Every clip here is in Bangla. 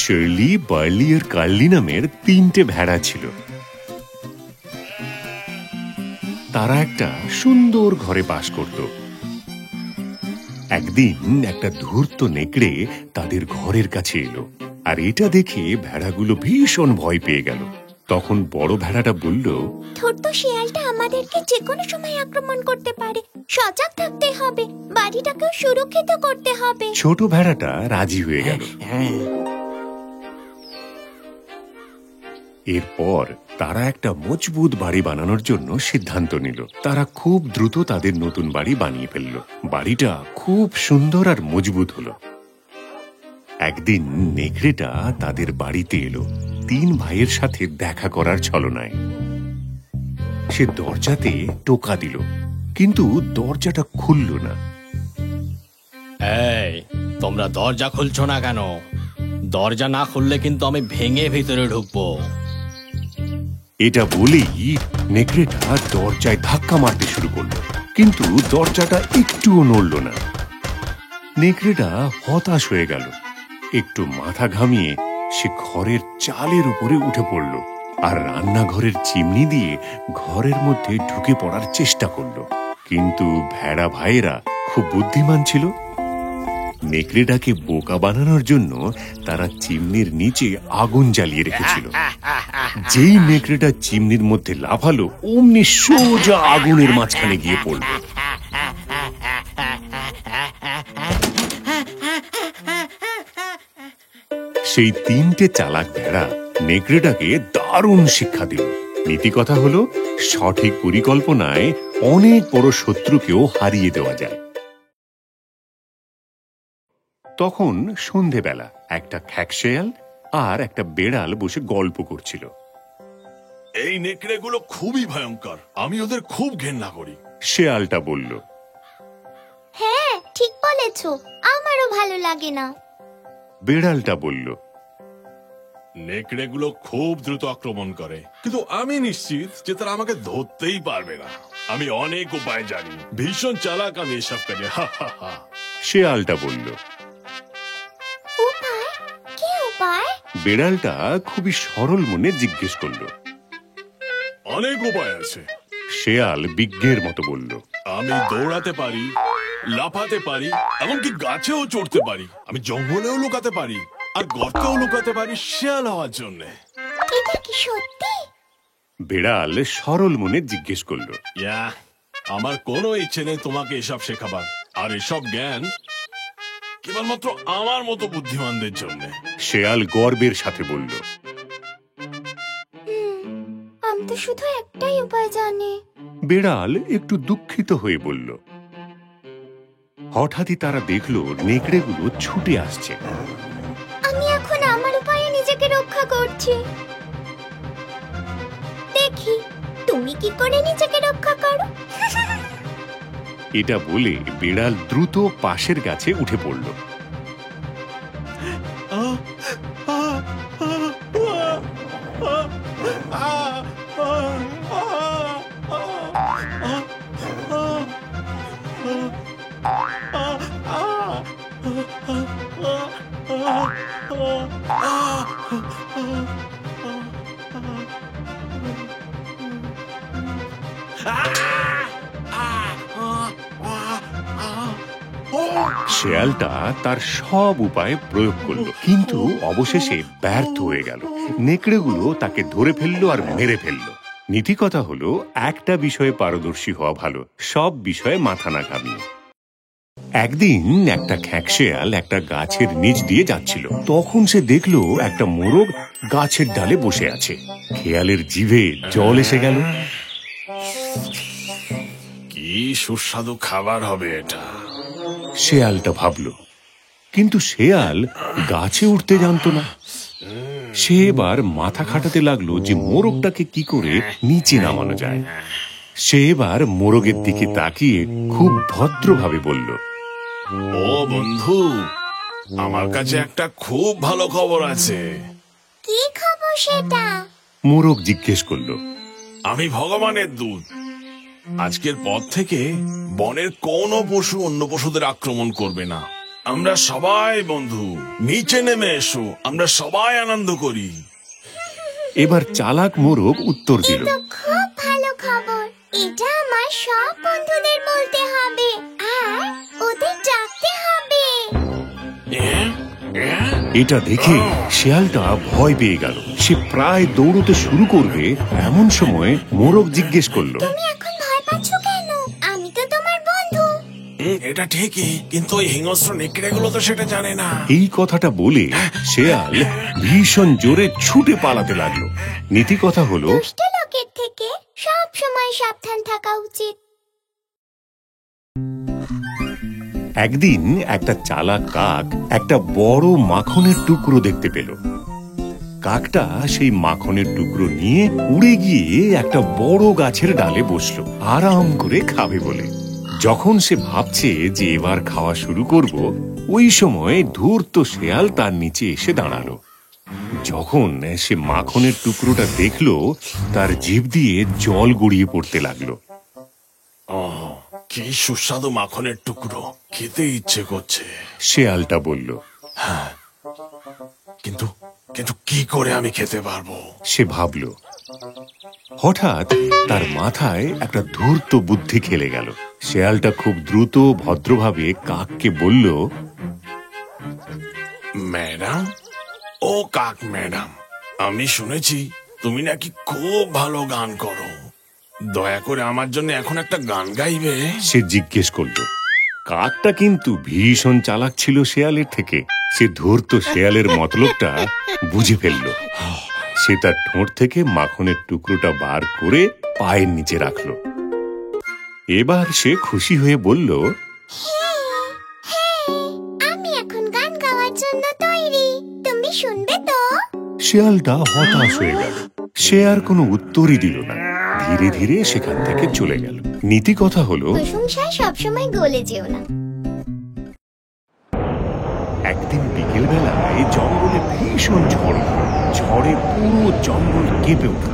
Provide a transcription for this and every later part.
শার্লি, বার্লি আর কার্লি নামের 3টে ভেড়া ছিল। তারা একটা সুন্দর ঘরে বাস করত। একদিন একটা ধূর্ত নেকড়ে তাদের ঘরের কাছে এলো, আর এটা দেখে ভেড়াগুলো ভীষণ ভয় পেয়ে গেল। তখন বড় ভেড়াটা বলল, ধূর্ত শিয়ালটা আমাদেরকে যে কোনো সময় আক্রমণ করতে পারে, সজাগ থাকতে হবে, বাড়িটাকেও সুরক্ষিত করতে হবে। ছোট ভেড়াটা রাজি হয়ে গেল। এরপর তারা একটা মজবুত বাড়ি বানানোর জন্য সিদ্ধান্ত নিল। তারা খুব দ্রুত তাদের নতুন বাড়ি বানিয়ে ফেলল। বাড়িটা খুব সুন্দর আর মজবুত হলো। একদিন নেকড়েটা তাদের বাড়িতে এলো 3 ভাইয়ের সাথে দেখা করার ছলনায়। সে দরজাতে টোকা দিল, কিন্তু দরজাটা খুলল না। এই, তোমরা দরজা খুলছো না কেন? দরজা না খুললে কিন্তু আমি ভেঙে ভিতরে ঢুকবো। এটা বলেই নেকড়েটা দরজায় ধাক্কা মারতে শুরু করলো, কিন্তু দরজাটা একটুও নড়ল না। নেকড়েটা হতাশ হয়ে গেল। একটু মাথা ঘামিয়ে সে ঘরের চালের উপরে উঠে পড়ল আর রান্নাঘরের চিমনি দিয়ে ঘরের মধ্যে ঢুকে পড়ার চেষ্টা করলো। কিন্তু ভেড়া ভাইয়েরা খুব বুদ্ধিমান ছিল। নেকড়েটাকে বোকা বানানোর জন্য তারা চিমনির নিচে আগুন জ্বালিয়ে রেখেছিল। যেই নেকড়েটা চিমনির মধ্যে লাফালো, অমনি সোজা আগুনের মাঝখানে গিয়ে পড়ল। সেই 3টে চালাক ভেড়া নেকড়েটাকে দারুণ শিক্ষা দিল। নীতি কথা হলো, সঠিক পরিকল্পনায় অনেক বড় শত্রুকেও হারিয়ে দেওয়া যায়। তখন সন্ধেবেলা একটা খ্যাকশেয়াল আর একটা বেড়াল বসে গল্প করছিল। এই নেকড়েগুলো খুবই ভয়ঙ্কর, আমি ওদের খুব ঘেন্না করি। শেয়ালটা বলল, হ্যাঁ, ঠিক বলেছ, আমারও ভালো লাগে না। বেড়ালটা বলল, নেকড়েগুলো খুব দ্রুত আক্রমণ করে, কিন্তু আমি নিশ্চিত যে তারা আমাকে ধরতেই পারবে না। আমি অনেক উপায় জানি, ভীষণ চালাক আমি এসব কাজে। শেয়ালটা বলল। উপায়? কি উপায়? বেড়ালটা খুবই সরল মনে জিজ্ঞেস করল। অনেক উপায় আছে। শেয়াল বিজ্ঞের মতো বলল, আমি দৌড়াতে পারি, লাফাতে পারি, এমনকি গাছেও চড়তে পারি। আমি জঙ্গলেও লুকাতে পারি, আর গর্তেও লুকাতে পারি শেয়াল হওয়ার জন্য। এটা কি সত্যি? বেড়াল সরল মনে জিজ্ঞেস করল। আমার কোনো ইচ্ছে নেই তোমাকে এসব শেখাবার, আর এসব জ্ঞান কেবলমাত্র আমার মতো বুদ্ধিমানদের জন্য। শেয়াল গর্বের সাথে বলল, আমি তো শুধু একটাই উপায় জানি। বেড়াল একটু দুঃখিত হয়ে বলল। হঠাৎই তারা দেখলো নেকড়েগুলো ছুটে আসছে। আমি এখন আমার উপায়ে নিজেকে রক্ষা করছি। দেখি তুমি কি করে নিজেকে রক্ষা করো। এটা বলে বেড়াল দ্রুত পাশের গাছে উঠে পড়ল। শেয়ালটা তার সব উপায় প্রয়োগ করলো, কিন্তু অবশেষে ব্যর্থ হয়ে গেল। নেকড়েগুলো তাকে ধরে ফেললো আর মেরে ফেললো। নীতি কথা হলো, একটা বিষয়ে পারদর্শী হওয়া ভালো, সব বিষয়ে মাথা না ঘামিয়ে। একদিন একটা খ্যাকশেয়াল একটা গাছের নিচ দিয়ে যাচ্ছিল। তখন সে দেখলো একটা মোরগ গাছের ডালে বসে আছে। খেয়ালের জিভে জল এসে গেল। কি সুস্বাদু খাবার হবে এটা, শেয়ালটা ভাবল, কিন্তু শেয়াল গাছে উঠতে জানতো না। সে এবার মাথা খাটাতে লাগলো যে মোরগটাকে কি করে নিচে নামানো যায়। সে এবার মোরগের দিকে তাকিয়ে খুব ভদ্রভাবে বলল, ও বন্ধু, আমার কাছে একটা খুব ভালো খবর আছে। কি খবর সেটা? মোরগ জিজ্ঞেস করলো। আমি ভগবানের দূত। আজকের পর থেকে বনের কোনো পশু অন্য পশুদের আক্রমণ করবে না। আমরা সবাই বন্ধু, নিচে নেমে এসো, আমরা সবাই আনন্দ করি। এবার চালাক মোরগ উত্তর দিল, তো খুব ভালো খবর। এটা আমার সব বন্ধুদের বলতে হবে আর ওদের ডাকতে হবে। এটা দেখে শেয়ালটা ভয় পেয়ে গেল। সে প্রায় দৌড়তে শুরু করবে, এমন সময় মোরগ জিজ্ঞেস করলো, তুমি এখন ভয় পাচ্ছ কেন? আমি তো তোমার বন্ধু। এটা ঠিকই, কিন্তু ওই হিংস্র নেকড়েগুলো তো সেটা জানে না। এই কথাটা বলে শেয়াল ভীষণ জোরে ছুটে পালাতে লাগলো। নীতি কথা হলো, দুষ্ট লোকের থেকে সব সময় সাবধান থাকা উচিত। একদিন একটা চালাক কাক একটা বড় মাখনের টুকরো দেখতে পেল। কাকটা সেই মাখনের টুকরো নিয়ে উড়ে গিয়ে একটা বড় গাছের ডালে বসলো আরাম করে খাবে বলে। যখন সে ভাবছে যে এবার খাওয়া শুরু করব, ওই সময় ধূর্ত শেয়াল তার নিচে এসে দাঁড়ালো। যখন সে মাখনের টুকরোটা দেখলো, তার জিভ দিয়ে জল গড়িয়ে পড়তে লাগলো। কি সুস্বাদু মাখনের টুকরো, খেতে ইচ্ছে করছে। শেয়ালটা বলল, কিন্তু কিন্তু কি করে আমি খেতে পারবো? সে ভাবল। হঠাৎ তার মাথায় একটা ধূর্ত বুদ্ধি খেলে গেল। শেয়ালটা খুব দ্রুত ভদ্রভাবে কাককে বলল, ম্যাডাম, ও কাক ম্যাডাম, আমি শুনেছি তুমি নাকি খুব ভালো গান করো। দয়া করে আমার জন্য এখন একটা গান গাইবে? সে জিজ্ঞেস করলো। কাকটা কিন্তু ভীষণ চালাক ছিল শেয়ালের থেকে। সে ধূর্ত শেয়ালের মতলবটা বুঝে ফেলল। সে তার ঠোঁট থেকে মাখনের টুকরোটা বার করে পায়ের নিচে রাখলো। এবার সে খুশি হয়ে বলল, আমি এখন গান গাওয়ার জন্য তৈরি। তুমি শুনবে তো? শেয়ালটা হতাশ হয়ে গেল। সে আর কোনো উত্তরই দিল না। ধীরে ধীরে সেখান থেকে চলে গেল। নীতি কথা হলো, প্রশংসায় সবসময় গলে যেও না। একদিন বিকেল বেলায় জঙ্গলে ভীষণ ঝড় হলো। ঝড়ে পুরো জঙ্গল কেঁপে উঠল।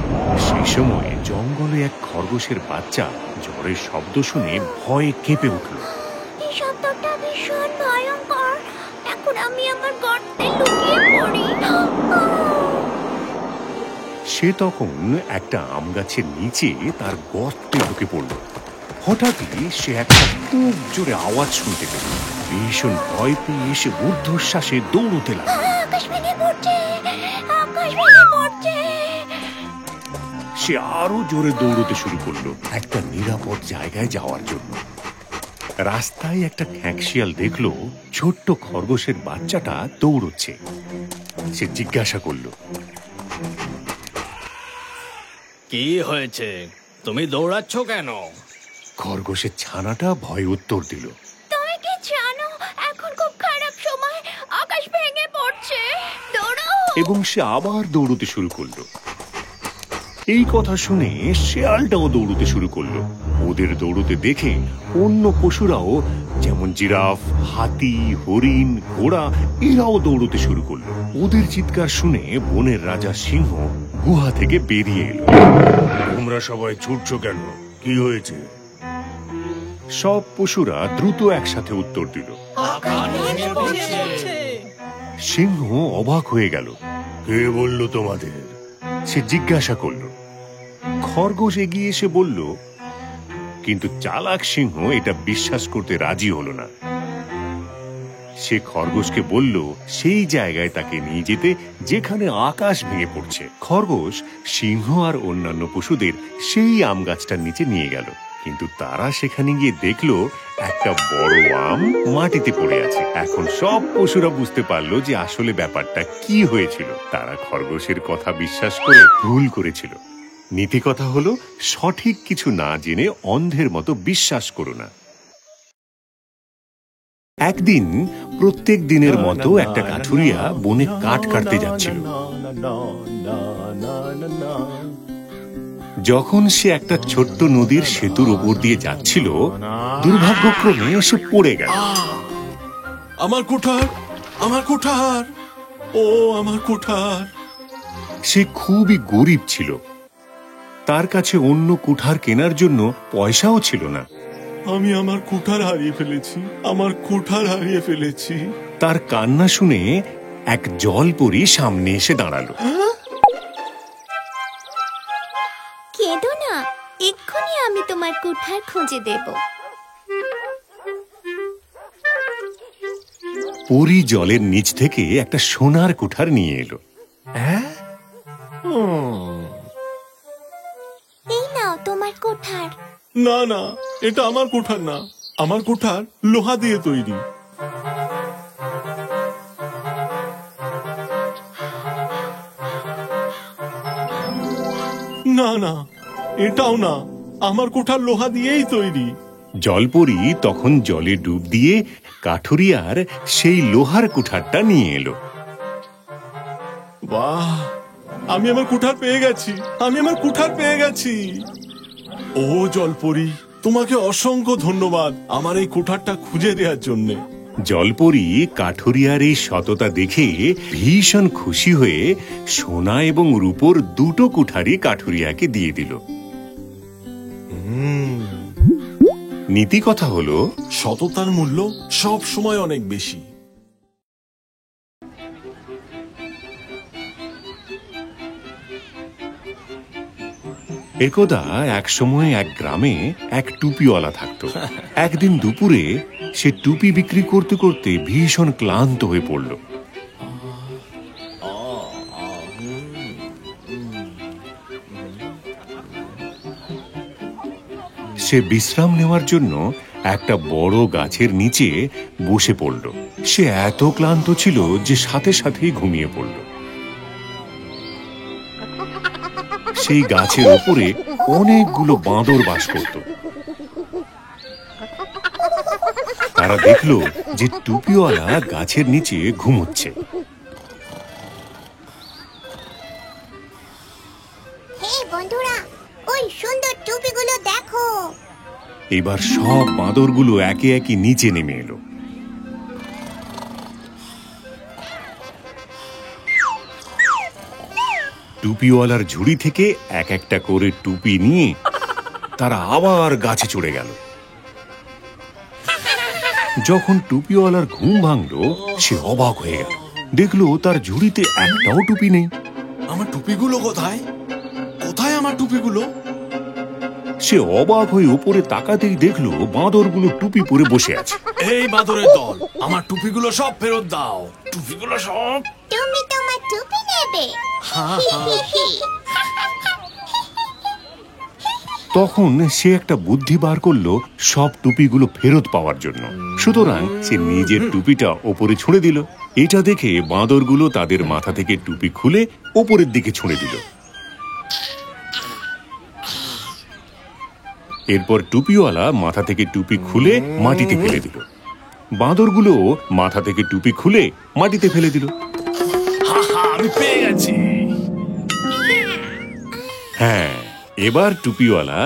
সেই সময় জঙ্গলে এক খরগোশের বাচ্চা ঝড়ের শব্দ শুনে ভয়ে কেঁপে উঠল। এই শব্দটা ভীষণ ভয়ঙ্কর। এখন আমি আমার গর্তে লুকিয়ে পড়ি। সে তখন একটা আম গাছের নিচে তার গর্তে ঢুকে পড়ল। হঠাৎই সে একটা খুব জোরে আওয়াজ শুনতে পেল। ভীষণ ভয় পেয়ে সে ঊর্ধ্বশ্বাসে দৌড়তে লাগল। আকাশ ভেঙে পড়ছে, আকাশ ভেঙে পড়ছে। সে আরো জোরে দৌড়তে শুরু করলো একটা নিরাপদ জায়গায় যাওয়ার জন্য। রাস্তায় একটা খ্যাঁকশিয়াল দেখলো ছোট্ট খরগোশের বাচ্চাটা দৌড়চ্ছে। সে জিজ্ঞাসা করলো, কি হয়েছে? তুমি দৌড়াচ্ছ কেন? খরগোশের ছানাটা ভয়ে উত্তর দিল, তুমি কি জানো এখন খুব খারাপ সময়, আকাশ ভেঙে পড়ছে, দৌড়াও। এবং সে আবার দৌড়তে শুরু করলো। এই কথা শুনে শেয়ালটাও দৌড়তে শুরু করলো। ওদের দৌড়তে দেখে অন্য পশুরাও, যেমন জিরাফ, হাতি, হরিণ, ঘোড়া, এরাও দৌড়তে শুরু করলো। ওদের চিৎকার শুনে বনের রাজা সিংহ গুহা থেকে বেরিয়ে এলো। তোমরা সবাই ছুটছো কেন? কি হয়েছে? সব পশুরা দ্রুত একসাথে উত্তর দিল। সিংহ অবাক হয়ে গেল। কে বলল তোমাদের? সে জিজ্ঞাসা করল। খরগোশ এগিয়ে এসে বলল, কিন্তু চালাক সিংহ এটা বিশ্বাস করতে রাজি হলো না। সে খরগোশকে বলল সেই জায়গায় তাকে নিয়ে যেতে যেখানে আকাশ ভেঙে পড়ছে। খরগোশ সিংহ আর অন্যান্য পশুদের সেই আম গাছটার নিচে নিয়ে গেল। কিন্তু তারা সেখানে গিয়ে দেখলো একটা বড় আম মাটিতে পড়ে আছে। এখন সব পশুরা বুঝতে পারলো যে আসলে ব্যাপারটা কি হয়েছিল। তারা খরগোশের কথা বিশ্বাস করে ভুল করেছিল। নীতি কথা হলো, সঠিক কিছু না জেনে অন্ধের মতো বিশ্বাস করো না। একদিন প্রত্যেক দিনের মতো একটা কাঠুরিয়া বনে কাঠ কাটতে যাচ্ছিল। যখন সে একটা ছোট্ট নদীর সেতুর উপর দিয়ে যাচ্ছিল, দুর্ভাগ্যক্রমে সে পড়ে গেল। আমার কুঠার, আমার কুঠার, ও আমার কুঠার। সে খুবই গরিব ছিল। তার কাছে অন্য কুঠার কেনার জন্য পয়সাও ছিল না। আমি আমার কুঠার হারিয়ে ফেলেছি, আমার কুঠার হারিয়ে ফেলেছি। তার কান্না শুনে এক জলপরী সামনে এসে দাঁড়ালো। কেঁদো না, এক্ষুনি আমি তোমার কুঠার খুঁজে দেব। পরী জলের নিচ থেকে একটা সোনার কুঠার নিয়ে এলো। এই নাও তোমার কুঠার। না না, এটা আমার কুঠার না, আমার কুঠার লোহা দিয়ে তৈরি। না না, এটাও না, আমার কুঠার লোহা দিয়েই তৈরি। জলপরী তখন জলে ডুব দিয়ে কাঠুরিয়ার সেই লোহার কুঠারটা নিয়ে এলো। বাহ, আমি আমার কুঠার পেয়ে গেছি, আমি আমার কুঠার পেয়ে গেছি। ও জলপরী, তোমাকে অসংখ্য ধন্যবাদ আমার এই কুঠারটা খুঁজে দেওয়ার জন্য। জলপরী কাঠুরিয়ার এই সততা দেখে ভীষণ খুশি হয়ে সোনা এবং রূপোর দুটো কুঠারই কাঠুরিয়াকে দিয়ে দিল। নীতি কথা হলো, সততার মূল্য সব সময় অনেক বেশি। একদা এক সময় এক গ্রামে এক টুপিওয়ালা থাকতো। একদিন দুপুরে সে টুপি বিক্রি করতে করতে ভীষণ ক্লান্ত হয়ে পড়ল। সে বিশ্রাম নেওয়ার জন্য একটা বড় গাছের নিচে বসে পড়ল। সে এত ক্লান্ত ছিল যে সাথে সাথেই ঘুমিয়ে পড়ল। সেই গাছের উপরে অনেকগুলো বাঁদর বাস করত। তারা দেখলো যে টুপিওয়ালা গাছের নিচে ঘুমোচ্ছে। হে বন্ধুরা, ওই সুন্দর টুপিগুলো দেখো। এবার সব বাঁদরগুলো একে একে নিচে নেমে এলো। টুপিওয়ালার ঝুড়ি থেকে এক একটা করে টুপি নিয়ে তারা আবার গাছে চড়ে গেল। যখন টুপিওয়ালার ঘুম ভাঙলো, সে অবাক হয়ে গেল। দেখলো তার ঝুড়িতে একটাও টুপি নেই। আমার টুপিগুলো কোথায়? কোথায় আমার টুপিগুলো? সে অবাক হয়ে উপরে তাকাতেই দেখলো বাঁদরগুলো টুপি পরে বসে আছে। এই বাদরের দল, আমার টুপিগুলো সব ফেরত দাও, টুপিগুলো সব। তুমি তোমার টুপি নেবে? তখন সে একটা বুদ্ধি বার করলো সব টুপিগুলো ফেরত পাওয়ার জন্য। সুতরাং সে নিজের টুপিটা ওপরে ছুঁড়ে দিল। এটা দেখে বাঁদরগুলো তাদের মাথা থেকে টুপি খুলে ওপরের দিকে ছুঁড়ে দিল। এরপর টুপিওয়ালা মাথা থেকে টুপি খুলে মাটিতে ফেলে দিল। বাঁদরগুলো মাথা থেকে টুপি খুলে মাটিতে ফেলে দিল। আমি পেয়ে গেছি। হ্যাঁ, এবার টুপিওয়ালা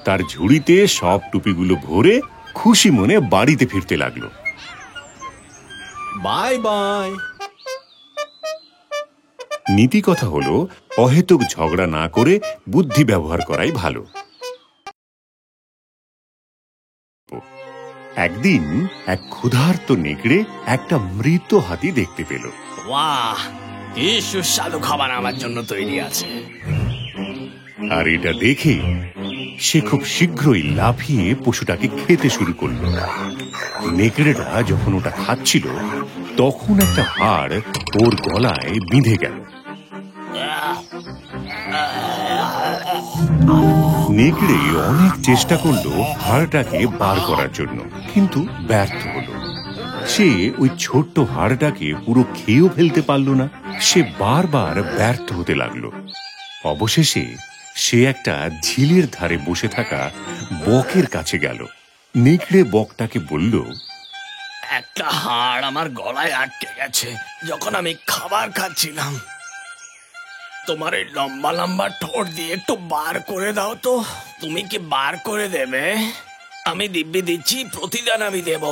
তার ঝুড়িতে সব টুপিগুলো ভরে খুশি মনে বাড়িতে ফিরতে লাগলো। Bye bye. নীতি কথা হলো, অহেতুক ঝগড়া না করে বুদ্ধি ব্যবহার করাই ভালো। একদিন এক ক্ষুধার্ত নেকড়ে একটা মৃত হাতি দেখতে পেল। বাহ, কি সুস্বাদু খাবার আমার জন্য তৈরি আছে। আর এটা দেখে সে খুব শীঘ্রই লাফিয়ে পশুটাকে খেতে শুরু করল। নেকড়েটা যখন ওটা খাচ্ছিল, তখন একটা হাড় ওর গলায় বিঁধে গেল। নেকড়ে অনেক চেষ্টা করলো হাড়টাকে বার করার জন্য, কিন্তু ব্যর্থ হলো। সে ওই ছোট্ট হাড়টাকে পুরো খেয়েও ফেলতে পারল না। সে বারবার ব্যর্থ হতে লাগলো। অবশেষে সে একটা ঝিলের ধারে বসে থাকা বকের কাছে গেল। নেকড়ে বকটাকে বলল, একটা হাড় আমার গলায় আটকে গেছে যখন আমি খাবার খাচ্ছিলাম। তোমার এই লম্বা লম্বা ঠোঁট দিয়ে একটু বার করে দাও তো। তুমি কি বার করে দেবে? আমি দিব্যি দিচ্ছি, প্রতিদান আমি দেব।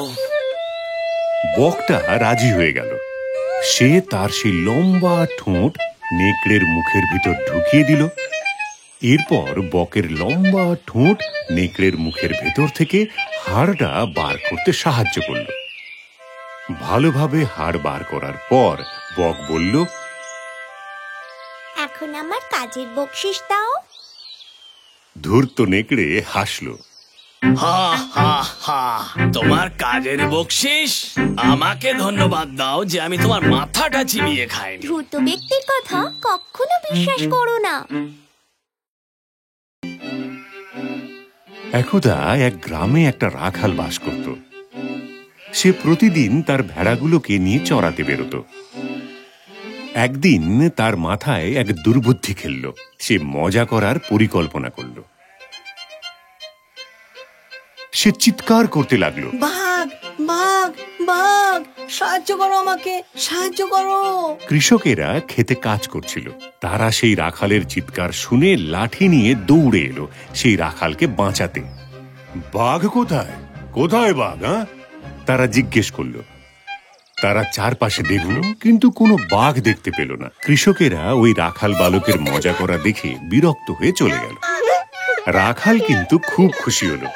বকটা রাজি হয়ে গেল। সে তার সেই লম্বা ঠোঁট নেকড়ের মুখের ভিতর ঢুকিয়ে দিল। এরপর বকের লম্বা ঠোঁট নেকড়ের মুখের ভেতর থেকে হাড়টা বার করতে সাহায্য করল। ভালোভাবে হাড় বার করার পর বক বলল, এখন আমার কাজের বকশিস দাও। ধূর্ত নেকড়ে হাসল। হা হা হা, তোমার কাজের বকশিস? আমাকে ধন্যবাদ দাও যে আমি তোমার মাথাটা চিবিয়ে খাইনি। দ্রুত ব্যক্তির কথা কখনো বিশ্বাস করো না। একদা এক গ্রামে একটা রাখাল বাস করত। সে প্রতিদিন তার ভেড়াগুলোকে নিয়ে চড়াতে বেরোত। একদিন তার মাথায় এক দুর্বুদ্ধি খেলল। সে মজা করার পরিকল্পনা করল। সে চিৎকার করতে লাগলো, বাঘ বাঘ বাঘ, সাহায্য করো, আমাকে সাহায্য করো। কৃষকেরা খেতে কাজ করছিল। তারা সেই রাখালের চিৎকার শুনে লাঠি নিয়ে দৌড়ে এলো সেই রাখালকে বাঁচাতে। বাঘ কোথায়? কোথায় বাঘ? তারা জিজ্ঞেস করলো। তারা চারপাশে দেখল, কিন্তু কোনো বাঘ দেখতে পেল না। কৃষকেরা ওই রাখাল বালকের মজা করা দেখে বিরক্ত হয়ে চলে গেল। রাখাল কিন্তু খুব খুশি হলো।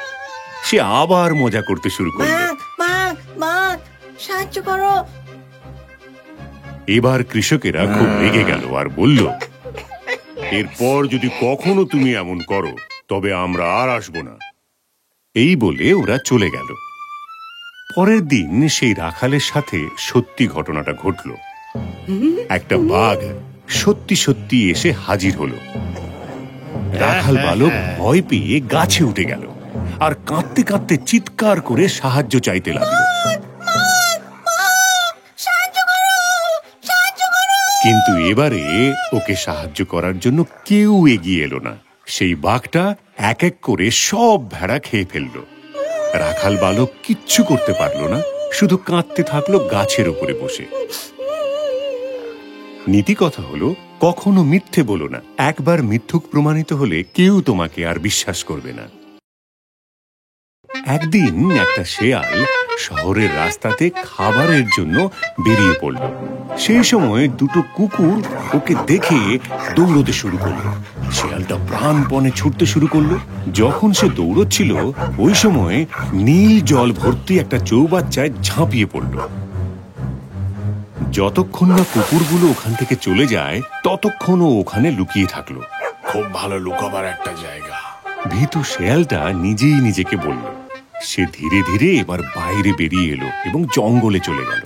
সে আবার মজা করতে শুরু করল। বাঘ বাঘ বাঘ, সাহায্য করো। এবার কৃষকেরা খুব রেগে গেল আর বলল, এরপর যদি কখনো তুমি এমন করো তবে আমরা আর আসবো না। এই বলে ওরা চলে গেল। পরের দিন সেই রাখালের সাথে সত্যি ঘটনাটা ঘটল। একটা বাঘ সত্যি সত্যি এসে হাজির হলো। রাখাল বালক ভয় পেয়ে গাছে উঠে গেল আর কাঁদতে কাঁদতে চিৎকার করে সাহায্য চাইতে লাগলো। কিন্তু এবারে ওকে সাহায্য করার জন্য কেউ এগিয়ে এলো না। সেই বাঘটা এক এক করে সব ভেড়া খেয়ে ফেলল। রাখাল বালক কিচ্ছু করতে পারল না, শুধু কাঁদতে থাকলো গাছের উপরে বসে। নীতি কথা হলো, কখনো মিথ্যে বলো না। একবার মিথ্যুক প্রমাণিত হলে কেউ তোমাকে আর বিশ্বাস করবে না। একদিন একটা শেয়াল শহরের রাস্তাতে খাবারের জন্য বেরিয়ে পড়ল। সেই সময় দুটো কুকুর ওকে দেখে দৌড়তে শুরু করলো। শেয়ালটা প্রাণপণে ছুটতে শুরু করলো। যখন সে দৌড়চ্ছিল ওই সময় নীল জল ভর্তি একটা চৌবাচ্চায় ঝাঁপিয়ে পড়ল। যতক্ষণ না কুকুরগুলো ওখান থেকে চলে যায় ততক্ষণ ও ওখানে লুকিয়ে থাকলো। খুব ভালো লুকাবার একটা জায়গা। ভীতু শেয়ালটা নিজেই নিজেকে বলল। সে ধীরে ধীরে এবার বাইরে বেরিয়ে এলো এবং জঙ্গলে চলে গেল।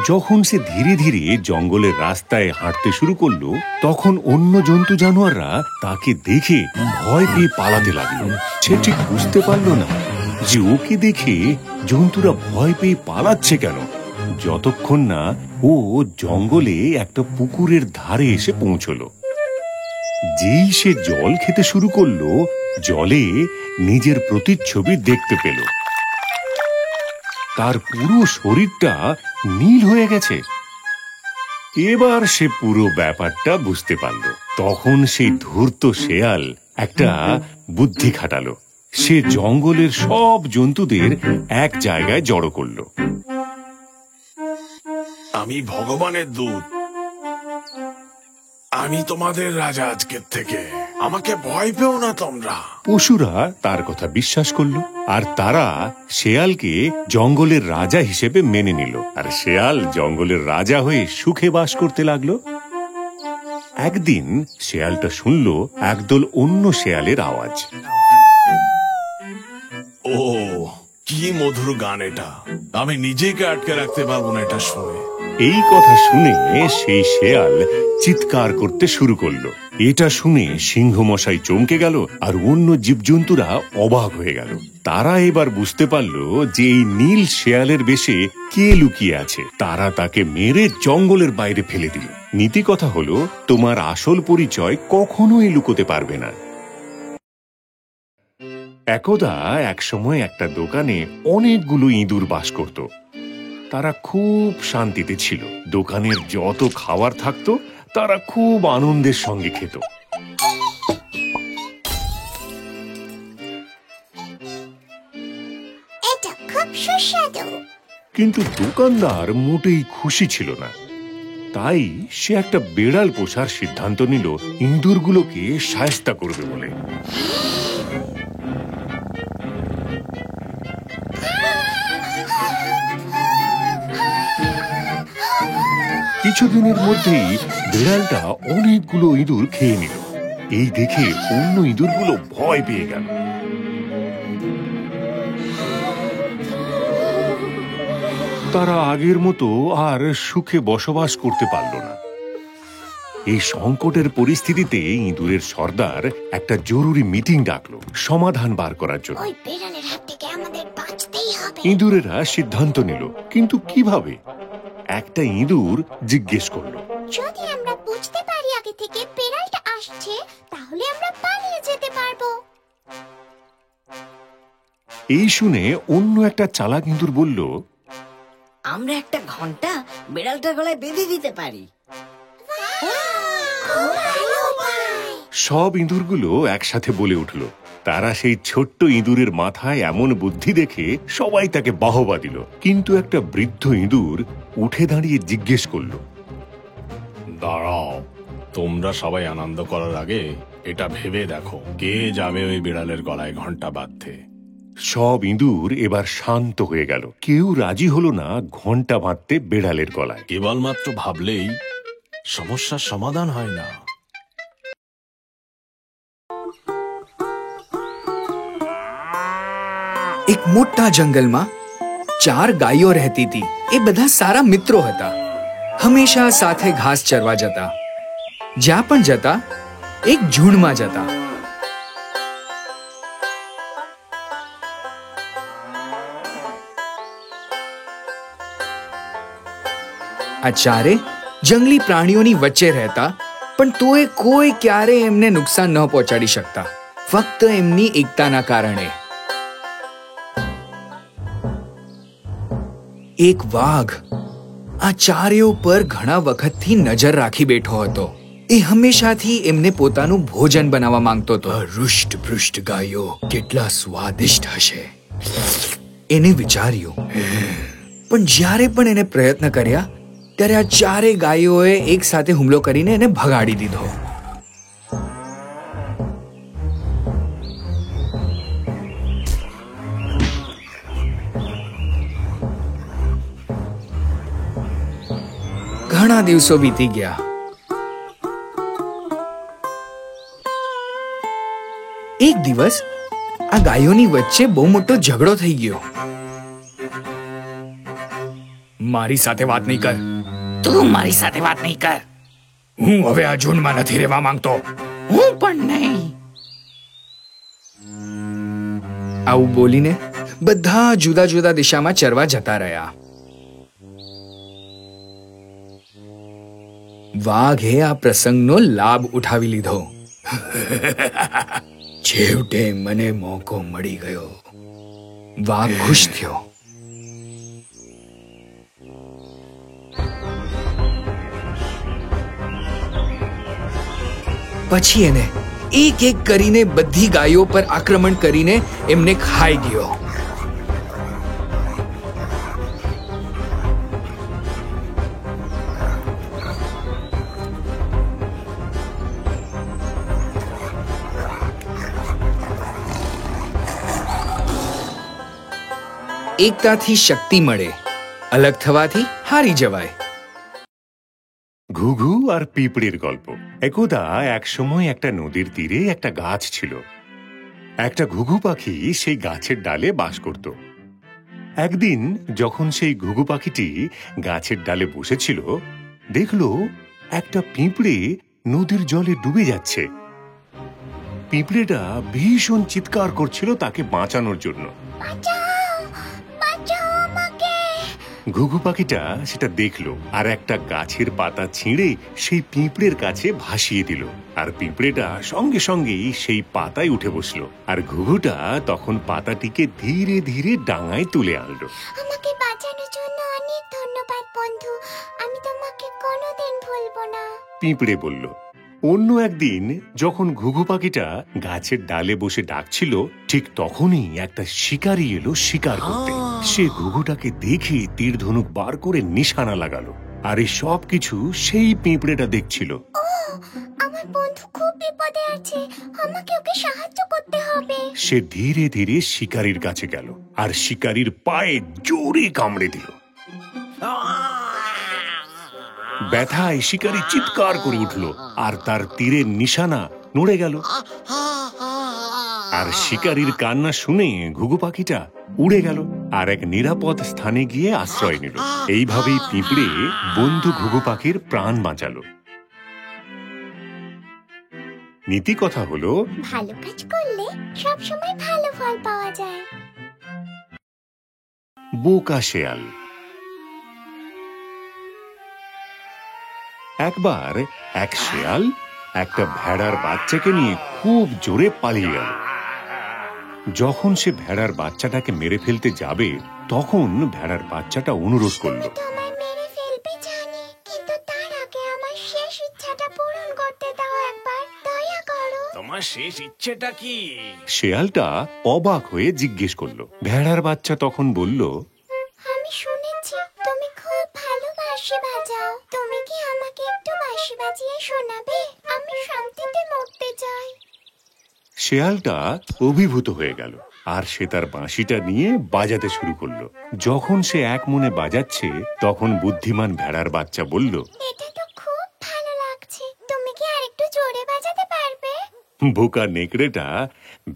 যখন সে ধীরে ধীরে জঙ্গলের রাস্তায় হাঁটতে শুরু করলো তখন অন্য জন্তু জানোয়াররা তাকে দেখে ভয় পেয়ে পালাতে লাগলো। সে ঠিক বুঝতে পারলো না যে ওকে দেখে জন্তুরা ভয় পেয়ে পালাচ্ছে কেন, যতক্ষণ না ও জঙ্গলে একটা পুকুরের ধারে এসে পৌঁছলো। যেই সে জল খেতে শুরু করলো, জলে নিজের প্রতিচ্ছবি দেখতে পেল। তার পুরো শরীরটা নীল হয়ে গেছে। এবার সে পুরো ব্যাপারটা বুঝতে পারল। তখন সেই ধূর্ত শেয়াল একটা বুদ্ধি খাটালো। সে জঙ্গলের সব জন্তুদের এক জায়গায় জড়ো করলো। আমি ভগবানের দূত, আমি তোমাদের রাজা আজকের থেকে, আমাকে ভয় পেও না তোমরা। পশুরা তার কথা বিশ্বাস করলো আর তারা শেয়ালকে জঙ্গলের রাজা হিসেবে মেনে নিল। আর শেয়াল জঙ্গলের রাজা হয়ে সুখে বাস করতে লাগলো। একদিন শেয়ালটা শুনলো একদল অন্য শেয়ালের আওয়াজ। ও কি মধুর গান এটা! আমি নিজেকে আটকে রাখতে পারবো না এটা শুনে। এই কথা শুনে সেই শেয়াল চিৎকার করতে শুরু করলো। এটা শুনে সিংহ মশাই চমকে গেল আর অন্য জীবজন্তুরা অবাক হয়ে গেল। তারা এবার বুঝতে পারলো যে এই নীল শেয়ালের বেশে কে লুকিয়ে আছে। তারা তাকে মেরে জঙ্গলের বাইরে ফেলে দিল। নীতি কথা হলো, তোমার আসল পরিচয় কখনোই লুকোতে পারবে না। একদা এক সময় একটা দোকানে অনেকগুলো ইঁদুর বাস করত। তারা খুব শান্তিতে ছিল। দোকানের যত খাবার থাকতো তারা খুব আনন্দের সঙ্গে খেত। এটা খুব সুস্বাদু। কিন্তু দোকানদার মোটেই খুশি ছিল না। তাই সে একটা বেড়াল পোষার সিদ্ধান্ত নিল ইঁদুরগুলোকে শায়েস্তা করবে বলে। কিছুদিনের মধ্যেই বিড়ালটা অনেকগুলো ইঁদুর খেয়ে নিল। এই দেখে অন্য ইঁদুরগুলো ভয় পেয়ে গেল। তারা আগের মতো আর সুখে বসবাস করতে পারল না। এই সংকটের পরিস্থিতিতে ইঁদুরের সর্দার একটা জরুরি মিটিং ডাকলো সমাধান বার করার জন্য। ওই বিড়ালের হাত থেকে আমাদের বাঁচতেই হবে। ইঁদুরেরা সিদ্ধান্ত নিল, কিন্তু কিভাবে? একটা ইঁদুর জিজ্ঞেস করলো, যদি আমরা বুঝতে পারি আগে থেকে বিড়ালটা আসছে, তাহলে আমরা পালিয়ে যেতে পারবো। এই শুনে অন্য একটা চালাক ইঁদুর বলল, আমরা একটা ঘন্টা বিড়ালটার গলায় বেঁধে দিতে পারি। খুব ভালো উপায়। সব ইঁদুরগুলো একসাথে বলে উঠল। তারা সেই ছোট্ট ইঁদুরের মাথায় এমন বুদ্ধি দেখে সবাই তাকে বাহবা দিল। কিন্তু একটা বৃদ্ধ ইঁদুর উঠে দাঁড়িয়ে জিজ্ঞেস করল, দাঁড়াও, তোমরা সবাই আনন্দ করার আগে এটা ভেবে দেখো, কে যাবে ওই বিড়ালের গলায় ঘন্টা বাঁধতে? সব ইঁদুর এবার শান্ত হয়ে গেল। কেউ রাজি হলো না ঘন্টা বাঁধতে বেড়ালের গলায়। কেবলমাত্র ভাবলেই সমস্যার সমাধান হয় না। એક મોટા જંગલમાં 4 ગાયો રહેતી હતી। એ બધા સારા મિત્રો હતા। હંમેશા સાથે ઘાસ ચરવા જતા। જ્યાં પણ જતા એક ઝુંડમાં જતા। આ ચારે જંગલી પ્રાણીઓની વચ્ચે રહેતા, પણ તોય કોઈ ક્યારે એમને નુકસાન ન પહોંચાડી શકતા, ફક્ત એમની એકતાના કારણે। એક વાઘ આ ચારેયો પર ઘણા વખતથી નજર રાખી બેઠો હતો। એ હંમેશાથી એમને પોતાનું ભોજન બનાવવા માંગતો હતો। હૃષ્ટ પૃષ્ટ ગાયો કેટલા સ્વાદિષ્ટ હશે, એને વિચાર્યું। પણ જ્યારે પણ એને પ્રયત્ન કર્યા ત્યારે આ ચારે ગાયોએ એક સાથે હુમલો કરીને એને ભગાડી દીધો। ઘણા દિવસો વીતી ગયા। એક દિવસ આ ગાયોની વચ્ચે બહુ મોટો ઝઘડો થઈ ગયો। મારી સાથે વાત નહીં કર, તું મારી સાથે વાત નહીં કર। હું હવે આ ઝુંડમાં નથી રહેવા માંગતો। હું પણ નહીં। આવું બોલીને બધા જુદા જુદા દિશામાં ચરવા જતા રહ્યા। વાઘે આ પ્રસંગનો લાભ ઉઠાવી લીધો। છેવટે મને મોકો મળી ગયો। વાઘ ખુશ થયો। પછી એને એક એક કરીને બધી ગાયો પર આક્રમણ કરીને એમને ખાઈ ગયો। એકતાથી શક્તિ મળે, અલગ થવાથી હારી જવાય। ঘুঘু আর পিঁপড়ের গল্প। একদা এক সময় একটা নদীর তীরে একটা গাছ ছিল। একটা ঘুঘু পাখি সেই গাছের ডালে বাস করত। একদিন যখন সেই ঘুঘু পাখিটি গাছের ডালে বসেছিল, দেখল একটা পিঁপড়ে নদীর জলে ডুবে যাচ্ছে। পিঁপড়েটা ভীষণ চিৎকার করছিল তাকে বাঁচানোর জন্য। ঘুঘু পাখিটা সেটা দেখলো আর একটা গাছের পাতা ছিঁড়ে সেই পিঁপড়ের কাছে ভাসিয়ে দিল। আর পিঁপড়েটা সঙ্গে সঙ্গেই সেই পাতায় উঠে বসলো। আর ঘুঘুটা তখন পাতাটিকে ধীরে ধীরে ডাঙায় তুলে আনলো। আমাকে বাঁচানোর জন্য অনেক ধন্যবাদ বন্ধু, আমি তোমাকে কোনোদিন ভুলবো না। পিঁপড়ে বলল। অন্য একদিন যখন ঘুঘু পাখিটা গাছের ডালে বসে ডাকছিল, ঠিক তখনই একটা শিকারী এলো শিকার করতে। সে ঘুঘুটাকে দেখে তীর ধনুক বার করে নিশানা লাগালো। আর এই সব কিছু সেই পিঁপড়েটা দেখছিল। আমার বন্ধু খুব বিপদে আছে, আমাকে ওকে সাহায্য করতে হবে। সে ধীরে ধীরে শিকারীর কাছে গেল আর শিকারীর পায়ে জোরে কামড়ে দিল। ব্যথায় শিকারী চিৎকার করে উঠল আর তার তীরের নিশানা নড়ে গেল। আর শিকারীর কান্না শুনে ঘুঘু পাখিটা উড়ে গেল আর এক নিরাপদ স্থানে গিয়ে আশ্রয় নিল। এইভাবেই পিঁপড়ে বন্ধু ঘুঘু পাখির প্রাণ বাঁচালো। নীতি কথা হলো, ভালো কাজ করলে সবসময় ভালো ফল পাওয়া যায়। বোকা শেয়াল। একবার এক শেয়াল একটা ভেড়ার বাচ্চাকে নিয়ে খুব জোরে পালিয়ে গেল। যখন সে ভেড়ার বাচ্চাটাকে মেরে ফেলতে যাবে তখন ভেড়ার বাচ্চাটা অনুরোধ করল, তোমায় মেরে ফেলবে জানি, কিন্তু তার আগে আমার শেষ ইচ্ছাটা পূরণ করতে দাও, একবার দয়া করো। তোমার শেষ ইচ্ছেটা কি? শেয়ালটা অবাক হয়ে জিজ্ঞেস করলো। ভেড়ার বাচ্চা তখন বলল, আমি শুনেছি তুমি খুব ভালো বাঁশি বাজাও, তুমি কি আমাকে একটু বাঁশি বাজিয়ে শোনাবে? আমি শান্তিতে মরতে চাই। শেয়ালটা অভিভূত হয়ে গেল আর সে তার বাঁশিটা নিয়ে বাজাতে শুরু করলো। যখন সে এক মনে বাজাচ্ছে তখন বুদ্ধিমান ভেড়ার বাচ্চা বলল, এটা তো খুব ভালো লাগছে, তুমি কি আরেকটু জোরে বাজাতে পারবে? বোকা নেকড়েটা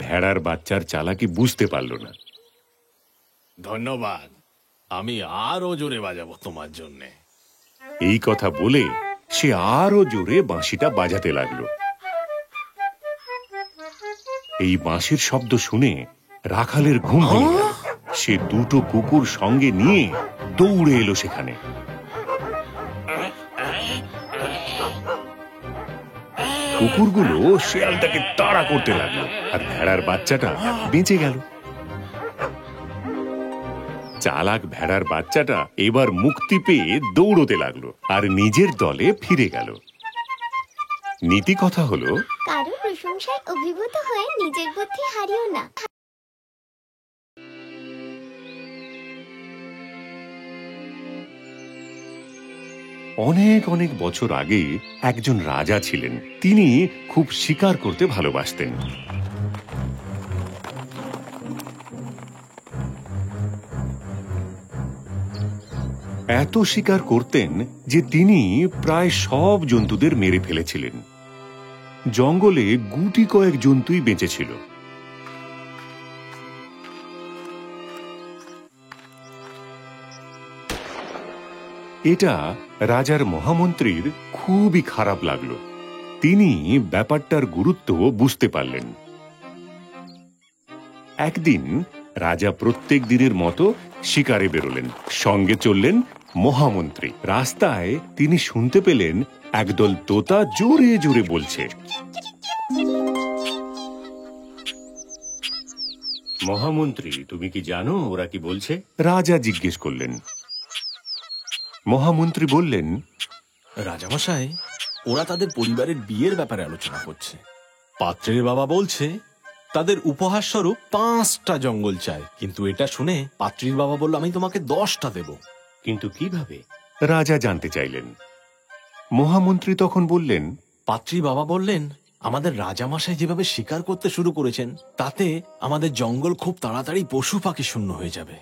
ভেড়ার বাচ্চার চালাকি বুঝতে পারল না। ধন্যবাদ, আমি আরো জোরে বাজাবো তোমার জন্যে। এই কথা বলে সে আরো জোরে বাঁশিটা বাজাতে লাগলো। এই বাঁশির শব্দ শুনে রাখালের ঘুম ভেঙে গেল। সে দুটো কুকুর সঙ্গে নিয়ে দৌড়ে এলো সেখানে। কুকুরগুলো শেয়ালটাকে তাড়া করতে লাগলো আর ভেড়ার বাচ্চাটা বেঁচে গেল। চালাক ভেড়ার বাচ্চাটা এবার মুক্তি পেয়ে দৌড়তে লাগলো আর নিজের দলে ফিরে গেল। নীতি কথা হলো, কারো প্রশংসায় অভিভূত হয়ে নিজের বুদ্ধি হারিও না। অনেক অনেক বছর আগে একজন রাজা ছিলেন। তিনি খুব শিকার করতে ভালোবাসতেন। এত শিকার করতেন যে তিনি প্রায় সব জন্তুদের মেরে ফেলেছিলেন। জঙ্গলে গুটি কয়েক জন্তুই বেঁচে ছিল। এটা রাজার মহামন্ত্রীর খুবই খারাপ লাগলো। তিনি ব্যাপারটার গুরুত্ব বুঝতে পারলেন। একদিন রাজা প্রত্যেক দিনের মতো শিকারে বেরোলেন। সঙ্গে চললেন মহামন্ত্রী। রাস্তায় তিনি শুনতে পেলেন একদল তোতা জোরে জোরে বলছে, মহামন্ত্রী, তুমি কি জানো ওরা কি বলছে? রাজা জিজ্ঞেস করলেন। মহামন্ত্রী বললেন, রাজামশাই, ওরা তাদের পরিবারের বিয়ের ব্যাপারে আলোচনা করছে। পাত্রের বাবা বলছে তাদের উপহার স্বরূপ 5টা জঙ্গল চাই, কিন্তু এটা শুনে পাত্রীর বাবা বলল, আমি তোমাকে 10টা দেব। কিন্তু কিভাবে? রাজা জানতে চাইলেন। মহামন্ত্রী তখন বললেন, পাত্রী বাবা বললেন, আমাদের রাজামশাই যেভাবে শিকার করতে শুরু করেছেন তাতে আমাদের জঙ্গল খুব তাড়াতাড়ি পশু পাখি শূন্য হয়ে যাবে।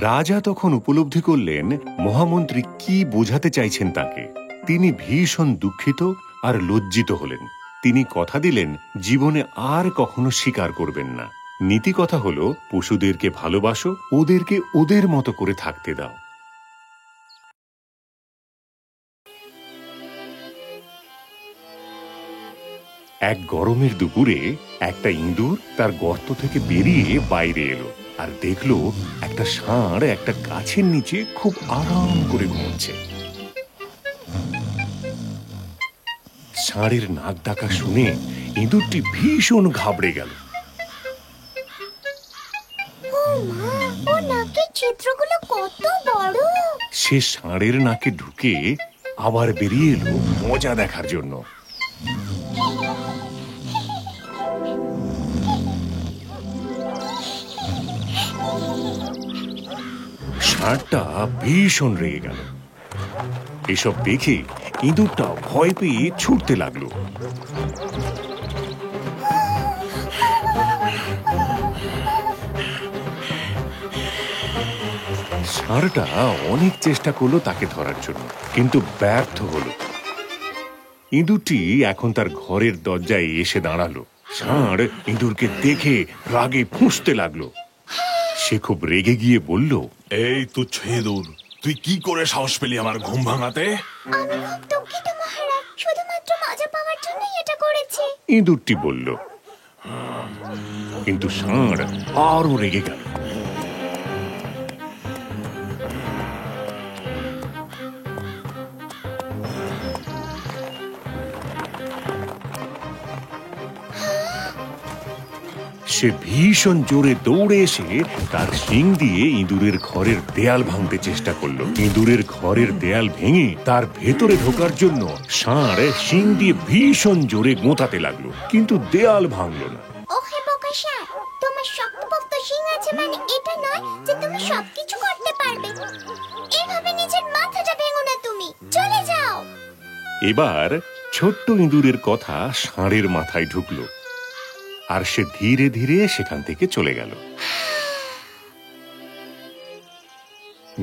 রাজা তখন উপলব্ধি করলেন মহামন্ত্রী কি বোঝাতে চাইছেন তাকে। তিনি ভীষণ দুঃখিত আর লজ্জিত হলেন। তিনি কথা দিলেন জীবনে আর কখনো শিকার করবেন না। নীতি কথা হলো, পশুদেরকে ভালোবাসো, ওদেরকে ওদের মতো করে থাকতে দাও। এক গরমের দুপুরে একটা ইঁদুর তার গর্ত থেকে বেরিয়ে বাইরে এলো আর দেখলো একটা ষাঁড় একটা গাছের নিচে খুব আরাম করে ঘুমোচ্ছে। ষাঁড়ের নাক ডাকা শুনে ইঁদুরটি ভীষণ ঘাবড়ে গেল। ও মা, ও নাকের ছিদ্রগুলো কত বড়! সে ষাঁড়ের নাকে ঢুকে আবার বেরিয়ে এলো মজা দেখার জন্য। ষাঁড়টা ভীষণ রেগে গেল। এসব দেখে ইঁদুরটা ভয় পেয়ে ছুটতে লাগলো। ষাঁড়টা অনেক চেষ্টা করলো তাকে ধরার জন্য, কিন্তু ব্যর্থ হলো। ইঁদুরটি এখন তার ঘরের দরজায় এসে দাঁড়ালো। ষাঁড় ইঁদুরকে দেখে রাগে ফুঁসতে লাগলো। সে খুব রেগে গিয়ে বলল, এই তুচ্ছ ইঁদুর, তুই কি করে সাহস পেলি আমার ঘুম ভাঙাতে? আমি খুব দুঃখিত মহারাজ, শুধুমাত্র মজা পাওয়ার জন্যই এটা করেছি। ইঁদুরটি বলল। কিন্তু ষাঁড় আরো রেগে গেল। সে ভীষণ জোরে দৌড়ে এসে তার শিং দিয়ে ইঁদুরের ঘরের দেয়াল ভাঙতে চেষ্টা করলো। ইঁদুরের ঘরের দেয়াল ভেঙে তার ভেতরে ঢোকার জন্য ষাঁড় শিং দিয়ে ভীষণ জোরে গোঁতাতে লাগলো, কিন্তু দেয়াল ভাঙলো না। ওহে বোকা ষাঁড়, তোমার শক্তপোক্ত শিং আছে মানে এটা নয় যে তুমি সবকিছু করতে পারবে। এভাবে নিজের মাথাটা ভেঙো না, তুমি চলে যাও। এবার ছোট্ট ইঁদুরের কথা ষাঁড়ের মাথায় ঢুকলো, আর সে ধীরে ধীরে সেখান থেকে চলে গেল।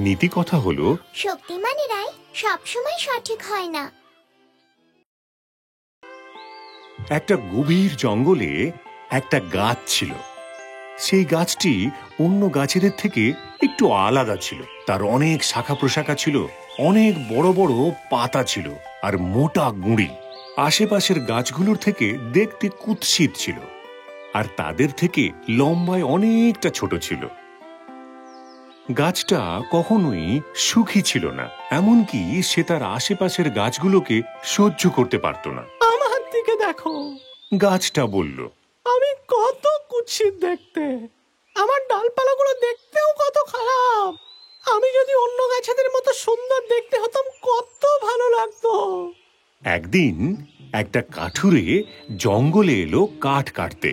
নীতি কথা হলো, শক্তিমানেরাই সবসময় সঠিক হয় না। একটা গভীর জঙ্গলে একটা গাছ ছিল। সেই গাছটি অন্য গাছেদের থেকে একটু আলাদা ছিল। তার অনেক শাখা প্রশাখা ছিল, অনেক বড় বড় পাতা ছিল আর মোটা গুঁড়ি। আশেপাশের গাছগুলোর থেকে দেখতে কুৎসিত ছিল, আর তাদের থেকে লম্বায় অনেকটা ছোট ছিল। গাছটা কখনোই সুখী ছিল না, এমনকি সে তার আশেপাশের গাছগুলোকে সহ্য করতে পারত না। আমার দিকে দেখো, গাছটা বলল, আমি কত কুৎসিত দেখতে, আমার ডালপালাগুলো দেখতেও কত খারাপ। আমি যদি অন্য গাছেদের মতো সুন্দর দেখতে হতাম কত ভালো লাগতো। একদিন একটা কাঠুরে জঙ্গলে এলো কাঠ কাটতে।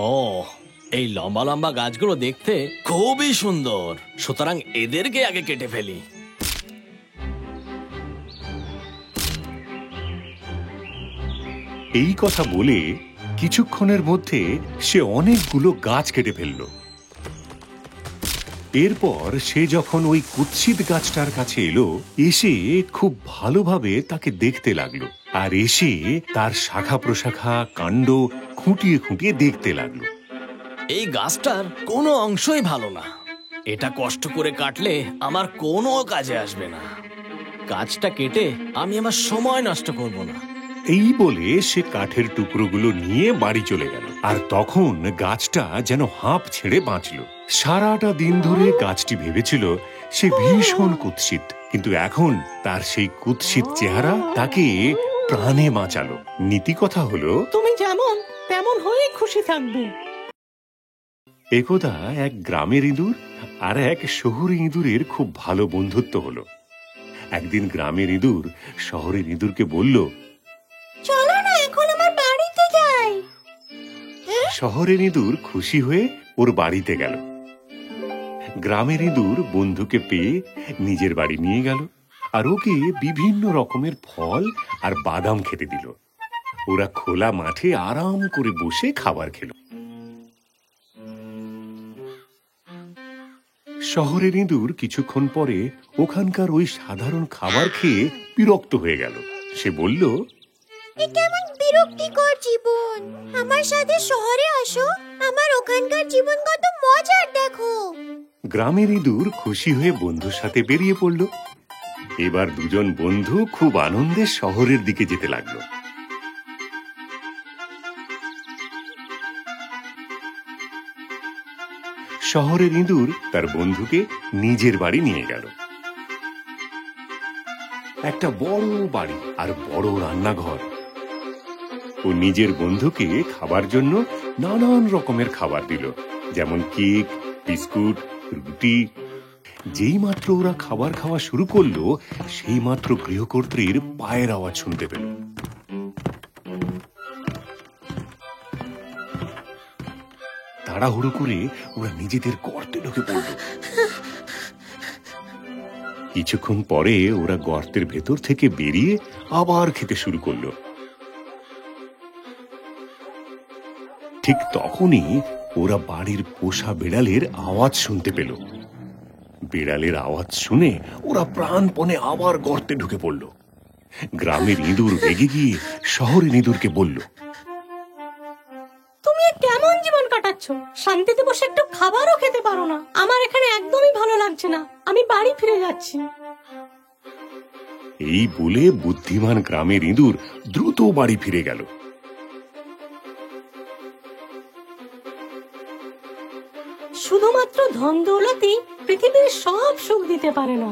ও, এই লম্বা লম্বা গাছগুলো দেখতে খুবই সুন্দর, সুতরাং এদেরকে আগে কেটে ফেলি। এই কথা বলে কিছুক্ষণের মধ্যে সে অনেকগুলো গাছ কেটে ফেলল। এরপর সে যখন ওই কুৎসিত গাছটার কাছে এলো, এসে খুব ভালোভাবে তাকে দেখতে লাগলো, আর এসে তার শাখা প্রশাখা কাণ্ড খুঁটিয়ে খুঁটিয়ে দেখতে লাগলো। এই গাছটার কোনো অংশই ভালো না, এটা কষ্ট করে কাটলে আমার কোনো কাজে আসবে না। গাছটা কেটে আমি আমার সময় নষ্ট করব না। এই বলে সে কাঠের টুকরোগুলো নিয়ে বাড়ি চলে গেল। আর তখন গাছটা যেন হাঁপ ছেড়ে বাঁচল। সারাটা দিন ধরে গাছটি ভেবেছিল সে ভীষণ কুৎসিত, কিন্তু এখন তার সেই কুৎসিত চেহারা তাকে প্রাণে বাঁচালো। নীতি কথা হলো, তুমি যেমন তেমন হয়ে খুশি থাকবে। একদা এক গ্রামের ইঁদুর আর এক শহুরে ইঁদুরের খুব ভালো বন্ধুত্ব হলো। একদিন গ্রামের ইঁদুর শহরের ইঁদুরকে বলল, চলো না এখন আমার বাড়িতে যাই। শহরের ইঁদুর খুশি হয়ে ওর বাড়িতে গেল। গ্রামের ইঁদুর বন্ধুকে পেয়ে নিজের বাড়ি নিয়ে গেল, আর ওকে বিভিন্ন রকমের ফল আর বাদাম খেতে দিল। ওরা খোলা মাঠে আরাম করে বসে খাবার খেল। শহরের ইঁদুর কিছুক্ষণ পরে ওখানকার ওই সাধারণ খাবার খেয়ে বিরক্ত হয়ে গেল। সে বলল, এটা এমন বিরক্তিকর জীবন, আমার সাথে শহরে আসো, আমার ওখানকার জীবন কত মজার দেখো। গ্রামের ইঁদুর খুশি হয়ে বন্ধুর সাথে বেরিয়ে পড়ল। এবার দুজন বন্ধু খুব আনন্দে শহরের দিকে যেতে লাগলো। শহরের ইঁদুর তার বন্ধুকে নিজের বাড়ি নিয়ে গেল। একটা বড় বাড়ি আর বড় রান্নাঘর। ও নিজের বন্ধুকে খাবার জন্য নানান রকমের খাবার দিল, যেমন কেক, বিস্কুট, রুটি। যেই মাত্র ওরা খাবার খাওয়া শুরু করলো, সেই মাত্র গৃহকর্ত্রীর পায়ের আওয়াজ শুনতে পেল। তাড়াহুড়ো করে ওরা নিজেদের গর্তে ঢুকে পড়ল। কিছুক্ষণ পরে ওরা গর্তের ভেতর থেকে বেরিয়ে আবার খেতে শুরু করলো। ঠিক তখনই ওরা বাড়ির পোষা বিড়ালের আওয়াজ শুনতে পেল। বিড়ালের আওয়াজ শুনে ওরা প্রাণপণে আবার গর্তে ঢুকে পড়ল। গ্রামের ইঁদুর রেগে গিয়ে শহরের ইঁদুরকে বলল, তুমি এ কেমন জীবন কাটাচ্ছ? শান্তিতে বসে একটু খাবারও খেতে পারো না। আমার এখানে একদমই ভালো লাগছে না, আমি বাড়ি ফিরে যাচ্ছি। এই বলে বুদ্ধিমান গ্রামের ইঁদুর দ্রুত বাড়ি ফিরে গেল। শুধুমাত্র ধন দৌলতই পৃথিবীর সব সুখ দিতে পারে না।